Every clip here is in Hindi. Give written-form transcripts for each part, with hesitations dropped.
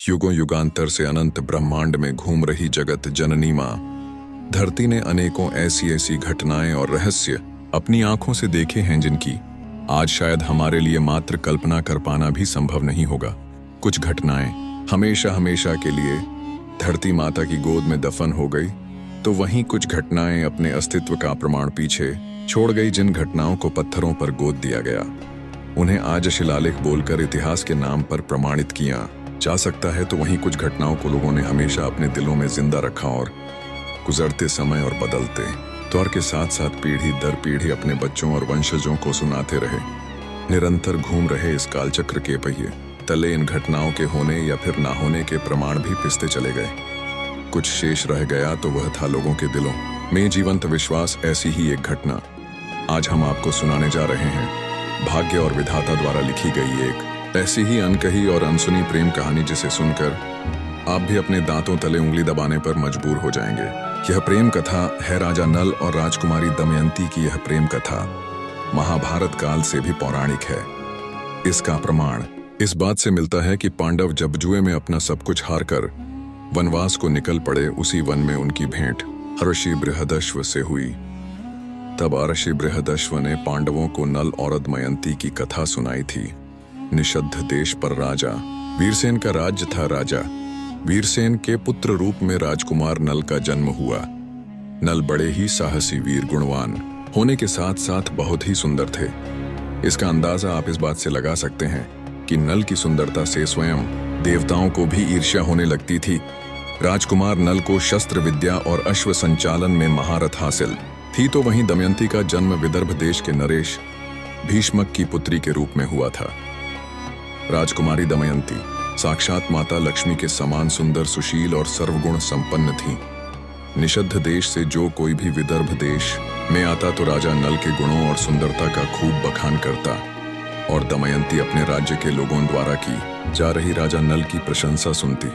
युगों युगांतर से अनंत ब्रह्मांड में घूम रही जगत जननी माँ धरती ने अनेकों ऐसी ऐसी घटनाएं और रहस्य अपनी आंखों से देखे हैं जिनकी आज शायद हमारे लिए मात्र कल्पना कर पाना भी संभव नहीं होगा। कुछ घटनाएं हमेशा हमेशा के लिए धरती माता की गोद में दफन हो गई, तो वहीं कुछ घटनाएं अपने अस्तित्व का प्रमाण पीछे छोड़ गई। जिन घटनाओं को पत्थरों पर गोद दिया गया उन्हें आज शिलालेख बोलकर इतिहास के नाम पर प्रमाणित किया जा सकता है, तो वहीं कुछ घटनाओं को लोगों ने हमेशा अपने दिलों में जिंदा रखा और गुजरते समय और बदलते दौर के साथ साथ पीढ़ी दर पीढ़ी अपने बच्चों और वंशजों को सुनाते रहे। निरंतर घूम रहे इस कालचक्र के पहिए तले इन घटनाओं के होने या फिर ना होने के प्रमाण भी पिसते चले गए। कुछ शेष रह गया तो वह था लोगों के दिलों में जीवंत विश्वास। ऐसी ही एक घटना आज हम आपको सुनाने जा रहे हैं। भाग्य और विधाता द्वारा लिखी गई एक ऐसी ही अनकही और अनसुनी प्रेम कहानी जिसे सुनकर आप भी अपने दांतों तले उंगली दबाने पर मजबूर हो जाएंगे। यह प्रेम कथा है राजा नल और राजकुमारी दमयंती की। यह प्रेम कथा महाभारत काल से भी पौराणिक है। इसका प्रमाण इस बात से मिलता है कि पांडव जब जुए में अपना सब कुछ हारकर वनवास को निकल पड़े, उसी वन में उनकी भेंट ऋषि बृहदश्व से हुई। तब ऋषि बृहदश्व ने पांडवों को नल और दमयंती की कथा सुनाई थी। निषद्ध देश पर राजा वीरसेन का राज्य था। राजा वीरसेन के पुत्र रूप में राजकुमार नल का जन्म हुआ। नल बड़े ही साहसी वीर गुणवान होने के साथ साथ बहुत ही सुंदर थे। इसका अंदाजा आप इस बात से लगा सकते हैं कि नल की सुंदरता से स्वयं देवताओं को भी ईर्ष्या होने लगती थी। राजकुमार नल को शस्त्र विद्या और अश्व संचालन में महारत हासिल थी, तो वहीं दमयंती का जन्म विदर्भ देश के नरेश भीष्मक की पुत्री के रूप में हुआ था। राजकुमारी दमयंती साक्षात माता लक्ष्मी के समान सुंदर, सुशील और सर्वगुण संपन्न थी। निषद्ध देश से जो कोई भी विदर्भ देश में आता तो राजा नल के गुणों और सुंदरता का खूब बखान करता और दमयंती अपने राज्य के लोगों द्वारा की जा रही राजा नल की प्रशंसा सुनती।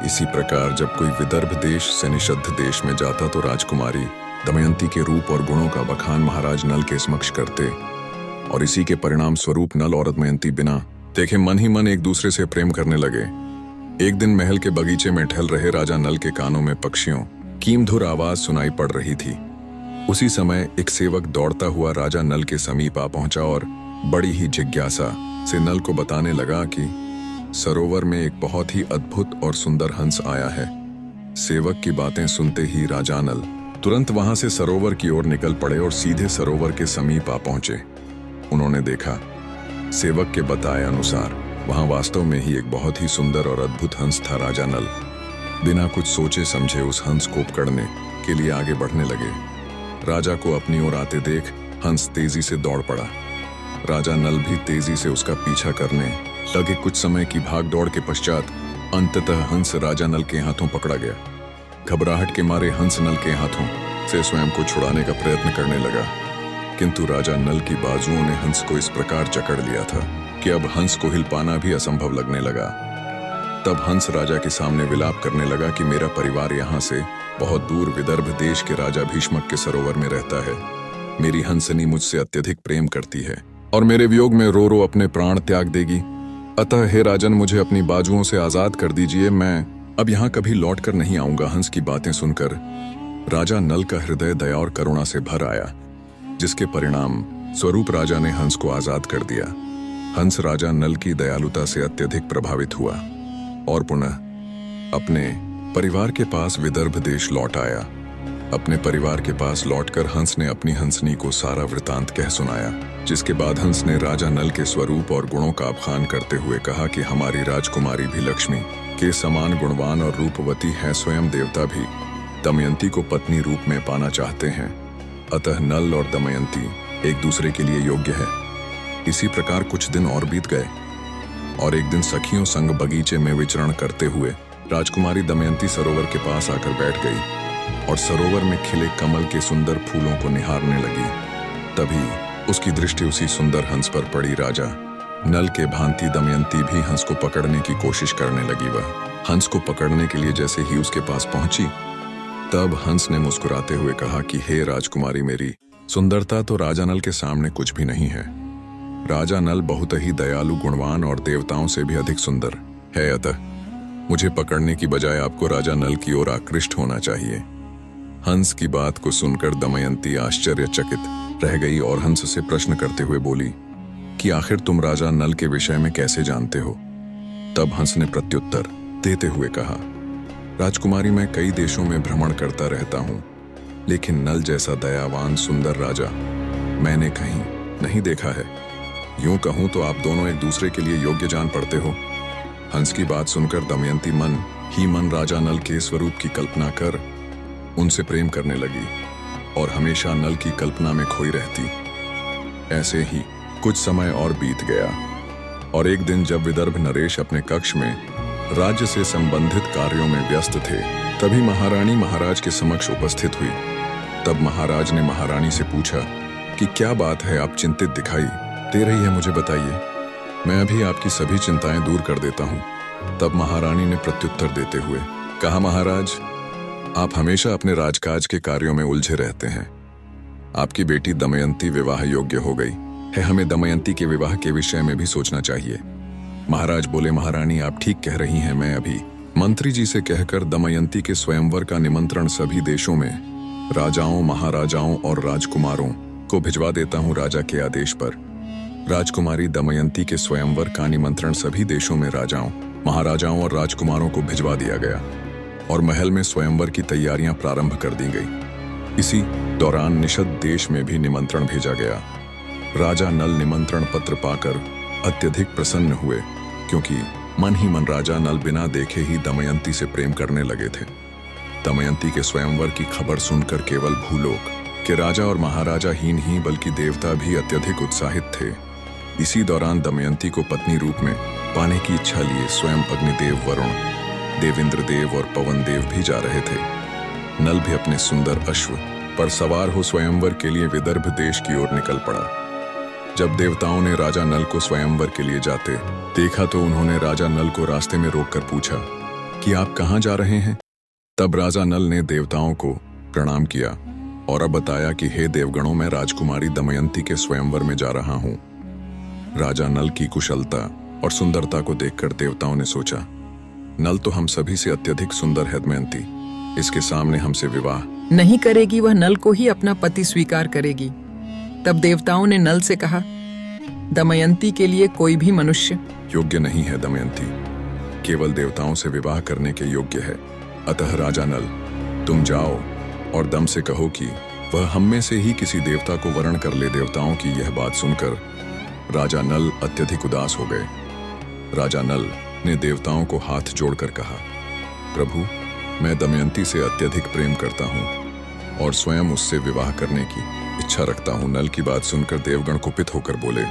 इसी प्रकार जब कोई विदर्भ देश से निषद्ध देश में जाता तो राजकुमारी दमयंती के रूप और गुणों का बखान महाराज नल के समक्ष करते और इसी के परिणाम स्वरूप नल और दमयंती बिना देखे मन ही मन एक दूसरे से प्रेम करने लगे। एक दिन महल के बगीचे में टहल रहे राजा नल के कानों में पक्षियों की मधुर आवाज सुनाई पड़ रही थी। उसी समय एक सेवक दौड़ता हुआ राजा नल के समीप आ पहुंचा और बड़ी ही जिज्ञासा से नल को बताने लगा कि सरोवर में एक बहुत ही अद्भुत और सुंदर हंस आया है। सेवक की बातें सुनते ही राजा नल तुरंत वहां से सरोवर की ओर निकल पड़े और सीधे सरोवर के समीप आ पहुंचे। उन्होंने देखा सेवक के बताए अनुसार वहां वास्तव में ही एक बहुत ही सुंदर और अद्भुत हंस था। राजा नल बिना कुछ सोचे समझे उस हंस को पकड़ने के लिए आगे बढ़ने लगे। राजा को अपनी ओर आते देख हंस तेजी से दौड़ पड़ा। राजा नल भी तेजी से उसका पीछा करने लगे। कुछ समय की भाग दौड़ के पश्चात अंततः हंस राजा नल के हाथों पकड़ा गया। घबराहट के मारे हंस नल के हाथों से स्वयं को छुड़ाने का प्रयत्न करने लगा, किंतु राजा नल की बाजुओं ने हंस को इस प्रकार जकड़ लिया था कि अब हंस को हिल पाना भी असंभव लगने लगा। तब हंस राजा के सामने विलाप करने लगा कि मेरा परिवार यहाँ से बहुत दूर विदर्भ देश के राजा भीष्मक के सरोवर में रहता है। मेरी हंसनी मुझसे अत्यधिक प्रेम करती है और मेरे वियोग में रो रो अपने प्राण त्याग देगी। अतः हे राजन, मुझे अपनी बाजुओं से आजाद कर दीजिए। मैं अब यहाँ कभी लौट कर नहीं आऊंगा। हंस की बातें सुनकर राजा नल का हृदय दया और करुणा से भर आया, जिसके परिणाम स्वरूप राजा ने हंस को आजाद कर दिया। हंस राजा नल की दयालुता से अत्यधिक प्रभावित हुआ और पुनः अपने परिवार के पास विदर्भ देश लौट आया। अपने परिवार के पास लौटकर हंस ने अपनी हंसनी को सारा वृतांत कह सुनाया, जिसके बाद हंस ने राजा नल के स्वरूप और गुणों का बखान करते हुए कहा कि हमारी राजकुमारी भी लक्ष्मी के समान गुणवान और रूपवती है। स्वयं देवता भी दमयंती को पत्नी रूप में पाना चाहते हैं, अतः नल और दमयंती एक दूसरे के लिए योग्य है। इसी प्रकार कुछ दिन और बीत गए और एक दिन सखियों संग बगीचे में विचरण करते हुए राजकुमारी दमयंती सरोवर के पास आकर बैठ गई और सरोवर में खिले कमल के सुंदर फूलों को निहारने लगी। तभी उसकी दृष्टि उसी सुंदर हंस पर पड़ी। राजा नल के भांति दमयंती भी हंस को पकड़ने की कोशिश करने लगी। वह हंस को पकड़ने के लिए जैसे ही उसके पास पहुंची, तब हंस ने मुस्कुराते हुए कहा कि हे राजकुमारी, मेरी सुंदरता तो राजा नल के सामने कुछ भी नहीं है। राजा नल बहुत ही दयालु, गुणवान और देवताओं से भी अधिक सुंदर है। अतः मुझे पकड़ने की बजाय आपको राजा नल की ओर आकृष्ट होना चाहिए। हंस की बात को सुनकर दमयंती आश्चर्यचकित रह गई और हंस से प्रश्न करते हुए बोली कि आखिर तुम राजा नल के विषय में कैसे जानते हो? तब हंस ने प्रत्युत्तर देते हुए कहा, राजकुमारी, मैं कई देशों में भ्रमण करता रहता हूं, लेकिन नल जैसा दयावान सुंदर राजा मैंने कहीं नहीं देखा है। यूं कहूं तो आप दोनों एक दूसरे के लिए योग्य जान पड़ते हो। हंस की बात सुनकर दमयंती मन ही मन राजा नल के स्वरूप की कल्पना कर उनसे प्रेम करने लगी और हमेशा नल की कल्पना में खोई रहती। ऐसे ही कुछ समय और बीत गया और एक दिन जब विदर्भ नरेश अपने कक्ष में राज्य से संबंधित कार्यों में व्यस्त थे, तभी महारानी महाराज के समक्ष उपस्थित हुई। तब महाराज ने महारानी से पूछा कि क्या बात है, आप चिंतित दिखाई दे रही है, मुझे बताइए, मैं अभी आपकी सभी चिंताएं दूर कर देता हूं। तब महारानी ने प्रत्युत्तर देते हुए कहा, महाराज, आप हमेशा अपने राजकाज के कार्यों में उलझे रहते हैं। आपकी बेटी दमयंती विवाह योग्य हो गई है, हमें दमयंती के विवाह के विषय में भी सोचना चाहिए। महाराज बोले, महारानी, आप ठीक कह रही हैं, मैं अभी मंत्री जी से कहकर दमयंती के स्वयंवर का निमंत्रण सभी देशों में राजाओं, महाराजाओं और राजकुमारों को भिजवा देता हूं राजा के आदेश पर। राजकुमारी दमयंती के स्वयंवर का निमंत्रण सभी देशों में राजाओं, महाराजाओं और राजकुमारों को भिजवा दिया गया और महल में स्वयंवर की तैयारियां प्रारंभ कर दी गई। इसी दौरान निषद देश में भी निमंत्रण भेजा गया। राजा नल निमंत्रण पत्र पाकर अत्यधिक प्रसन्न हुए, क्योंकि मन ही मन राजा नल बिना देखे ही दमयंती से प्रेम करने लगे थे। दमयंती के स्वयंवर की खबर सुनकर केवल भूलोक के राजा और महाराजा ही नहीं बल्कि देवता भी अत्यधिक उत्साहित थे। इसी दौरान दमयंती को पत्नी रूप में पाने की इच्छा लिए स्वयं अग्निदेव वरुण, देवेंद्र देव और पवन देव भी जा रहे थे। नल भी अपने सुंदर अश्व पर सवार हो स्वयंवर के लिए विदर्भ देश की ओर निकल पड़ा। जब देवताओं ने राजा नल को स्वयंवर के लिए जाते देखा तो उन्होंने राजा नल को रास्ते में रोककर पूछा कि आप कहाँ जा रहे हैं? तब राजा नल ने देवताओं को प्रणाम किया और अब बताया कि हे देवगणों, मैं राजकुमारी दमयंती के स्वयंवर में जा रहा हूँ। राजा नल की कुशलता और सुंदरता को देखकर देवताओं ने सोचा, नल तो हम सभी से अत्यधिक सुंदर है दमयंती, इसके सामने हमसे विवाह नहीं करेगी, वह नल को ही अपना पति स्वीकार करेगी। तब देवताओं ने नल से कहा, दमयंती के लिए कोई भी मनुष्य योग्य नहीं है। दमयंती केवल देवताओं से विवाह करने के योग्य है। अतः राजा नल, तुम जाओ और दम से कहो कि वह हम में से ही किसी देवता को वरण कर ले। देवताओं की यह बात सुनकर राजा नल अत्यधिक उदास हो गए। राजा नल ने देवताओं को हाथ जोड़कर कहा, प्रभु, मैं दमयंती से अत्यधिक प्रेम करता हूँ और स्वयं उससे विवाह करने की इच्छा रखता हूँ। नल की बात सुनकर देवगण कुपित होकर बोले,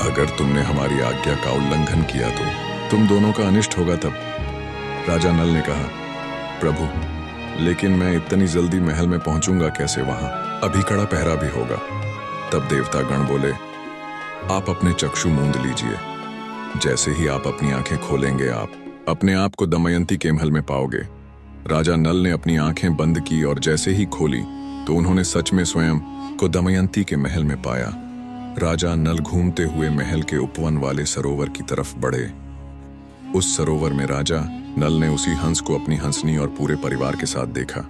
अगर तुमने हमारी आज्ञा का उल्लंघन किया तो तुम दोनों का अनिष्ट होगा। तब राजा नल ने कहा, प्रभु, लेकिन मैं इतनी जल्दी महल में पहुंचूंगा कैसे? वहां अभी कड़ा पहरा भी होगा। तब देवता गण बोले, आप अपने चक्षु मूंद लीजिए। जैसे ही आप अपनी आंखें खोलेंगे, आप अपने आप को दमयंती के महल में पाओगे। राजा नल ने अपनी आंखें बंद की और जैसे ही खोली तो उन्होंने सच में स्वयं को दमयंती के महल में पाया। राजा नल घूमते हुए महल के उपवन वाले सरोवर की तरफ बढ़े। उस सरोवर में राजा नल ने उसी हंस को अपनी हंसनी और पूरे परिवार के साथ देखा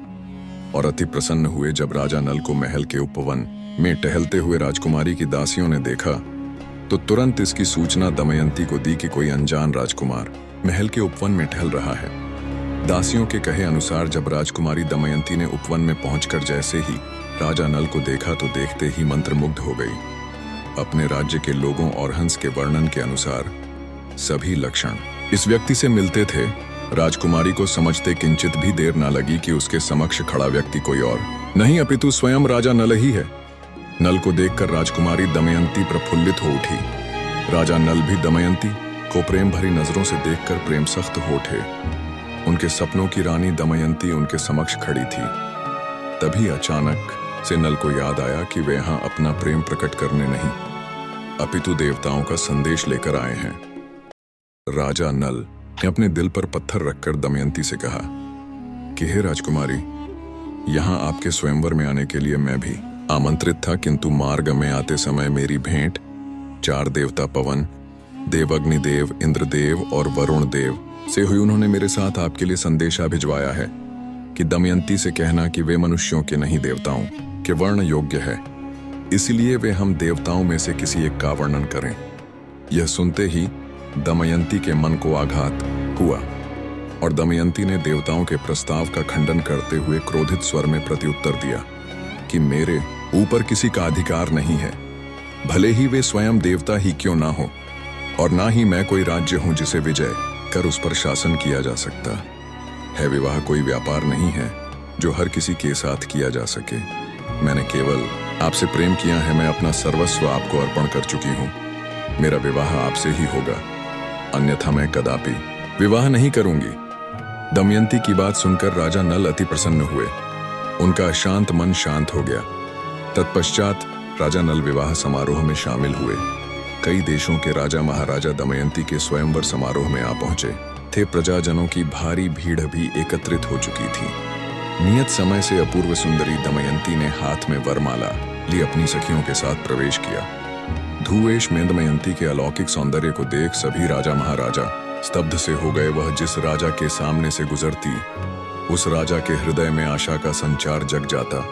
और अति प्रसन्न हुए। जब राजा नल को महल के उपवन में टहलते हुए राजकुमारी की दासियों ने देखा तो तुरंत इसकी सूचना दमयंती को दी कि कोई अनजान राजकुमार महल के उपवन में टहल रहा है। दासियों के कहे अनुसार जब राजकुमारी दमयंती ने उपवन में पहुंचकर जैसे ही राजा नल को देखा तो देखते ही मंत्रमुग्ध हो गई। अपने राज्य के लोगों और हंस के वर्णन के अनुसार सभी लक्षण इस व्यक्ति से मिलते थे। राजकुमारी को समझते किंचित भी देर न लगी कि उसके समक्ष खड़ा व्यक्ति कोई और नहीं अपितु स्वयं राजा नल ही है। नल को देखकर राजकुमारी दमयंती प्रफुल्लित हो उठी। राजा नल भी दमयंती को प्रेम भरी नजरों से देखकर प्रेम सख्त हो उठे। उनके सपनों की रानी दमयंती उनके समक्ष खड़ी थी। तभी अचानक से नल को याद आया कि वे यहाँ अपना प्रेम प्रकट करने नहीं अपितु देवताओं का संदेश लेकर आए हैं। राजा नल ने अपने दिल पर पत्थर रखकर दमयंती से कहा कि हे राजकुमारी, यहाँ आपके स्वयंवर में आने के लिए मैं भी आमंत्रित था, किंतु मार्ग में आते समय मेरी भेंट 4 देवता पवन देव, अग्निदेव, इंद्रदेव और वरुण देव से हुई उन्होंने मेरे साथ आपके लिए संदेशा भिजवाया है कि दमयंती से कहना कि वे मनुष्यों के नहीं देवताओं के वर्ण योग्य है, इसलिए वे हम देवताओं में से किसी एक का वर्णन करें। यह सुनते ही दमयंती के मन को आघात हुआ और दमयंती ने देवताओं के प्रस्ताव का खंडन करते हुए क्रोधित स्वर में प्रत्युत्तर दिया कि मेरे ऊपर किसी का अधिकार नहीं है, भले ही वे स्वयं देवता ही क्यों ना हो, और ना ही मैं कोई राज्य हूं जिसे विजय कर उस पर शासन किया जा सकता है। विवाह कोई व्यापार नहीं है जो हर किसी के साथ किया जा सके। मैंने केवल आपसे प्रेम किया है, मैं अपना सर्वस्व आपको अर्पण कर चुकी हूँ। मेरा विवाह आपसे ही होगा, अन्यथा मैं कदापि विवाह नहीं करूंगी। दमयंती की बात सुनकर राजा नल अति प्रसन्न हुए, उनका अशांत मन शांत हो गया। तत्पश्चात राजा नल विवाह समारोह में शामिल हुए। कई देशों के राजा महाराजा दमयंती के स्वयंवर समारोह में आ पहुंचे थे। प्रजाजनों की भारी भीड़ भी एकत्रित हो चुकी थी। नियत समय से अपूर्व सुंदरी दमयंती ने हाथ में वरमाला ली अपनी सखियों के साथ प्रवेश किया। धूवेश में दमयंती के अलौकिक सौंदर्य को देख सभी राजा महाराजा स्तब्ध से हो गए। वह जिस राजा के सामने से गुजरती, उस राजा के हृदय में आशा का संचार जग जाता,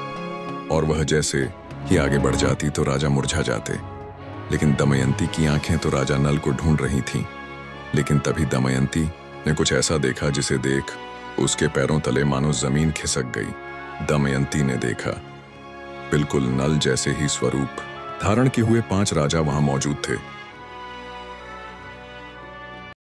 और वह जैसे ही आगे बढ़ जाती तो राजा मुरझा जाते। लेकिन दमयंती की आंखें तो राजा नल को ढूंढ रही थीं। लेकिन तभी दमयंती ने कुछ ऐसा देखा जिसे देख उसके पैरों तले मानो जमीन खिसक गई। दमयंती ने देखा, बिल्कुल नल जैसे ही स्वरूप धारण किए हुए 5 राजा वहां मौजूद थे।